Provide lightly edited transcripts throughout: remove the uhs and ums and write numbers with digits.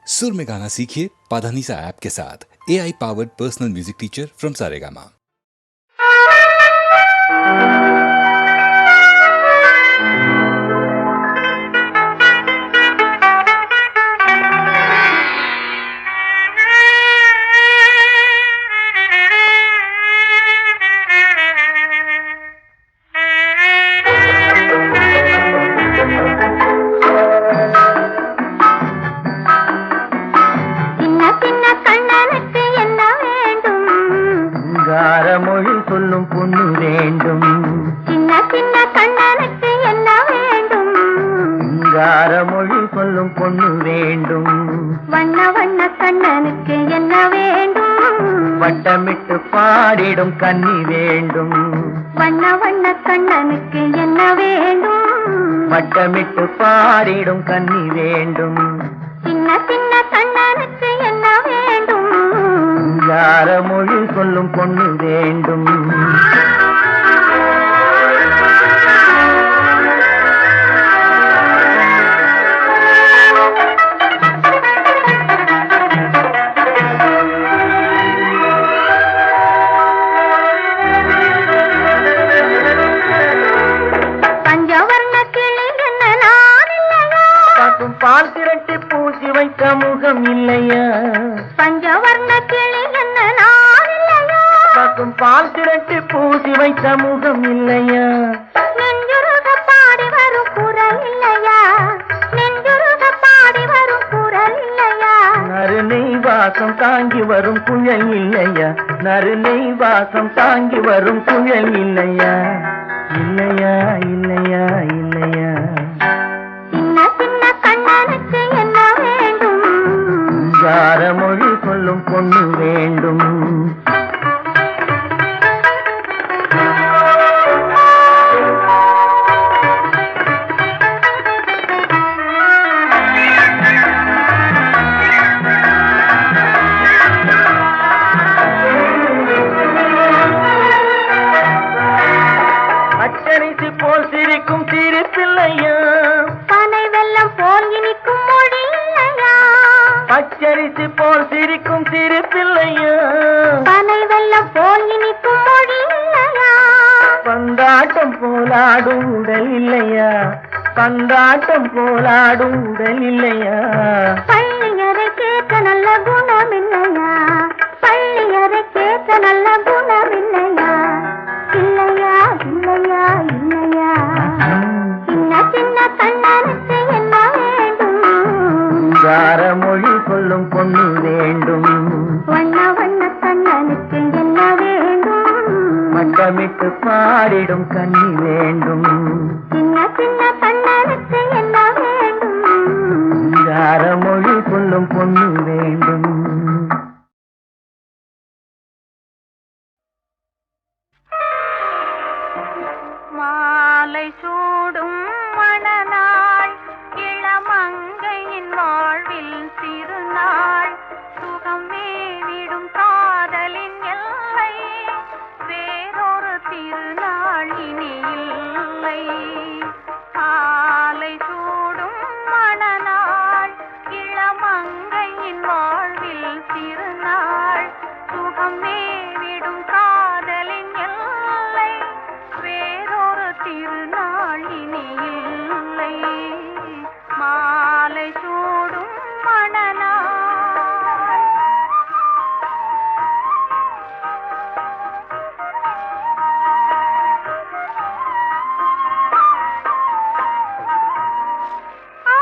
सुर में गाना सीखिए पाधानीसा ऐप के साथ। AI powered personal music teacher from Saregama. மொழி சொல்லும் பொண்ணு வேண்டும். சின்ன சின்ன கண்ணனுக்கு என்ன வேண்டும்? சிங்கார மொழி சொல்லும் பொண்ணு வேண்டும். வண்ண வண்ண கண்ணனுக்கு என்ன வேண்டும்? வட்டமிட்டு பாடிடும் கன்னி வேண்டும். வண்ண வண்ண கண்ணனுக்கு என்ன வேண்டும்? வட்டமிட்டு பாடிடும் கன்னி வேண்டும். சின்ன சின்ன கண்ணனுக்கு என்ன வேண்டும்? சிங்கார மொழி சொல்லும் பொண்ணு வேண்டும். பஞ்சவர்ண கிளி என்ன நான் இல்லையா? பசும் பால் திரட்டி பூசி வைத்த முகம் இல்லையா? பஞ்சவர்ண கிளி என்ன நான் இல்லையா? பசும் பால் திரட்டி பூசி வைத்த முகம் இல்லையா? நெஞ்சுருக பாடி வரும் குரல் இல்லையா? நெஞ்சுருக பாடி வரும் குரல் இல்லையா? நறுநெய் வாசம் தாங்கி வரும் குழல் இல்லையா? நறுநெய் வாசம் தாங்கி வரும் குழல் இல்லையா? இல்லையா இல்லையா இல்லையா? சின்ன சின்ன கண்ணனுக்கு என்ன வேண்டும்? சிங்கார மொழி சொல்லும் பொண்ணு வேண்டும். அச்சரிசி போல் சிரிக்கும் சிரிப்பில்லையா? பனை வெல்லம் போல் இனிக்கும் மொழி இல்லையா? பச்சரிசி போல் சிரிக்கும் சிரிப்பில்லையா? பனை வெல்லம் போல் இனிக்கும் மொழி இல்லையா? பந்தாட்டம் போலாடும் உடல் இல்லையா? பந்தாட்டம் போலாடும் உடல் இல்லையா? பள்ளியறை கேட்க நல்ல குணம் இல்லையா? பள்ளியறை கேட்க நல்ல குணம் இல்லையா? இல்லையா இல்லையா இல்லையா? சின்ன சின்ன கண்ணனுக்கு என்ன வேண்டும்? சிங்கார மொழி சொல்லும் பொண்ணு வேண்டும். வண்ண வண்ண கண்ணனுக்கு என்ன வேண்டும்? வட்டமிட்டு பாடிடும் கன்னி வேண்டும். சின்ன சின்ன கண்ணனுக்கு என்ன வேண்டும்? சிங்கார மொழி சொல்லும் பொண்ணு வேண்டும். மாலை சூடும் மணநாள், இளமங்கையின் வாழ்வில் திருநாள், சுகம் மேவிடும் காதலின் எல்லை, வேறொரு திருநாள் இனி இல்லை. மாலை சூடும் மணநாள், இளமங்கையின் வாழ்வில் திருநாள், சுகம் மேவிடும் காதலின் எல்லை, வேறொரு திருநாள் இனி இல்லை. மாலை சூடும் மணநாள். ஆ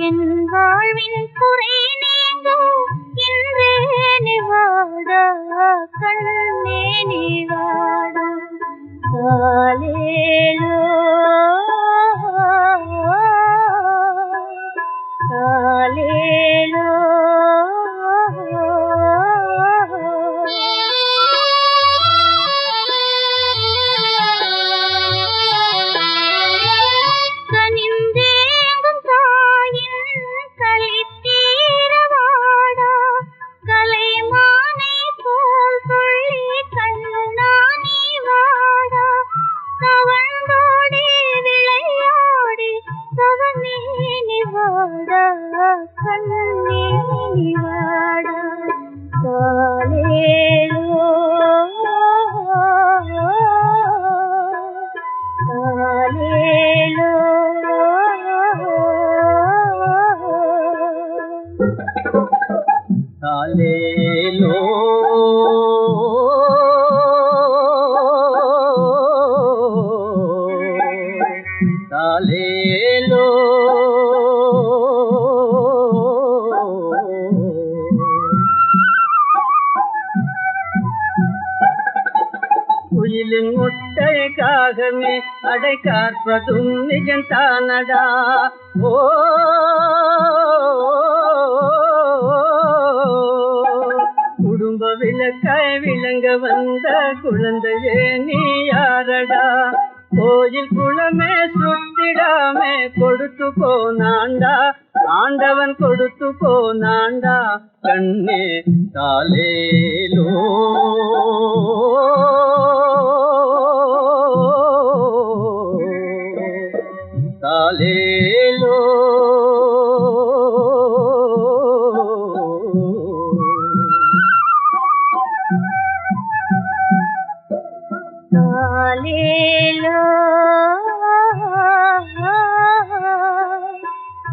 என் வாழ்வின் குறை நீங்க இன்றே நிவாட கண்ணே நிவாட காலேலோ காலேலோ கனிந்தேங்கும் தாயின் களித்தீரவாடா கலைமானை போல் சொல்லி கண்ணானி வாடா தவண்டோடி விளையாடி தவனே நிவாடா கண்ணே நிவாடா காலேலோ காலேலோ காலேலோ காலேலோ குயிலின் முட்டைக்காகவே அடை காற்பதும் நிஜந்தானடா ஓ குடும்ப விளக்காய் விளங்க வந்த குழந்தையே நீ யாரடா கோயில் குளமே சுத்திடாமே கொடுத்து போனாண்டா ஆண்டவன் கொடுத்து போனாண்டா கண்ணே காலேலோ காலேலோ காலேலோ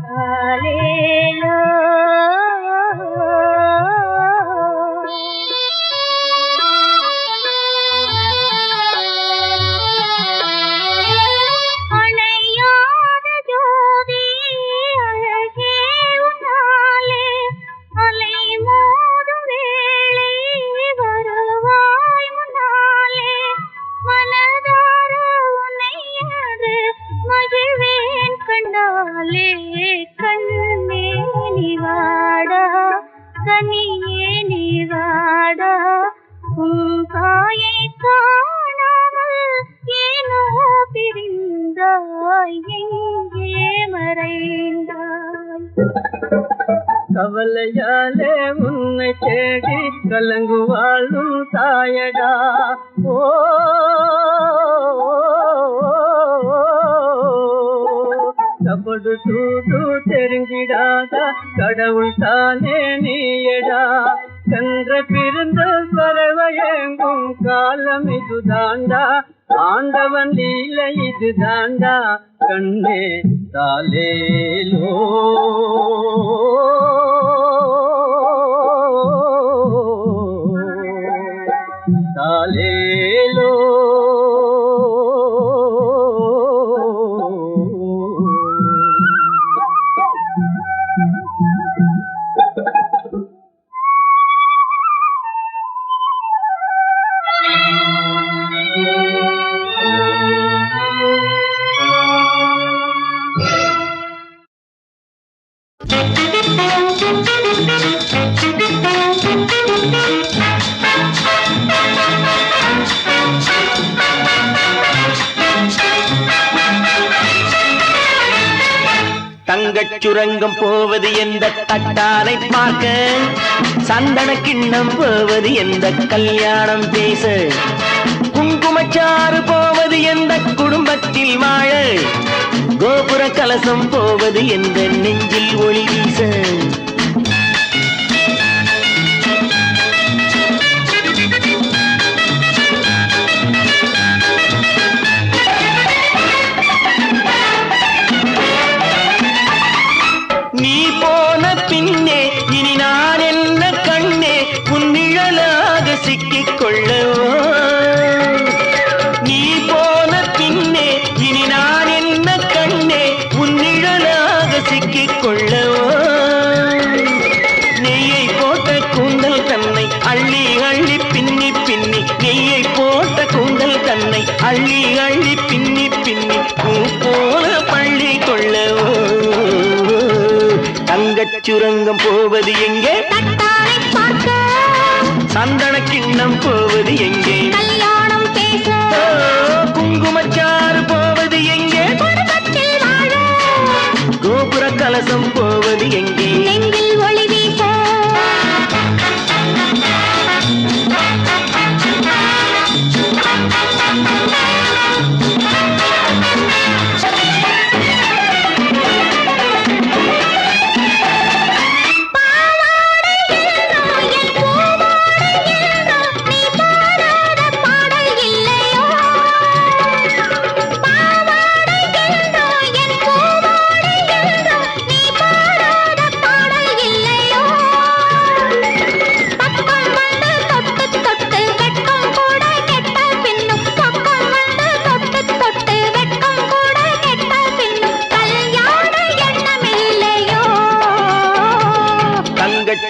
காலேலோ அணையாத ஜோதி அழகே உன்னாலே அலை மோதும் வேளை வருவாய் முன்னாலே மனதார உன்னையது மகிழ்வேன் கண்டாலே கண்ணே நிவாடா கனியே நிவாடா உன் தாயை காணாமல் ஏனோ பிரிந்தாய் எங்கே மறைந்தாய் கவலையாலே உன்னை தேடி கலங்குவாளும் தாயடா ஓ கபடு தூது தெரிஞ்சிடாத கடவுள் தானே நீயடா சென்ற பிறந்த பறவையெங்கும் காலம் இது தாண்டா ஆண்டவன் லீலை இது தாண்டா கண்ணே காலேலோ காலேலோ தங்கச் சுரங்கம் போவது எந்த தட்டாலை பார்க்க சந்தன கிண்ணம் போவது எந்த கல்யாணம் பேச குங்குமச்சாறு போவது எந்த குடும்பத்தில் வாழ கோபுர கலசம் போவது எந்த நெஞ்சில் ஒளி வீச நீ போன பின்னே இனி நான் என்ன கண்ணே உன் நிழலாக சிக்கிக் கொள்ளவோ நீ போன பின்னே இனி நான் என்ன கண்ணே உன் நிழலாக சிக்கிக் கொள்ளவோ பின்னி பின்னி நெய்யை போட்ட கூந்தல் தன்னை அள்ளி அள்ளி பின்னி பின்னி பூ போல பள்ளி கொள்ளவோ தங்கச் சுரங்கம் போவது எங்கே தட்டாரை பார்க்க சந்தன கிண்ணம் போவது எங்கே கல்யாணம் பேச ஓ, குங்குமச்சாறு போவது எங்கே குடும்பத்தில் வாழ கோபுர கலசம் போவது எங்கே நெஞ்சில் ஒளி வீச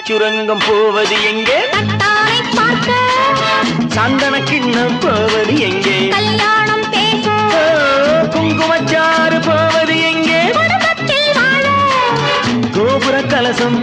சுரங்கம் போவது எங்கே தட்டாரை பார்க்க சந்தன கிண்ணம் போவது எங்கே கல்யாணம் பேச ஓ, குங்குமச்சாறு போவது எங்கே குடும்பத்தில் வாழ கோபுர கலசம்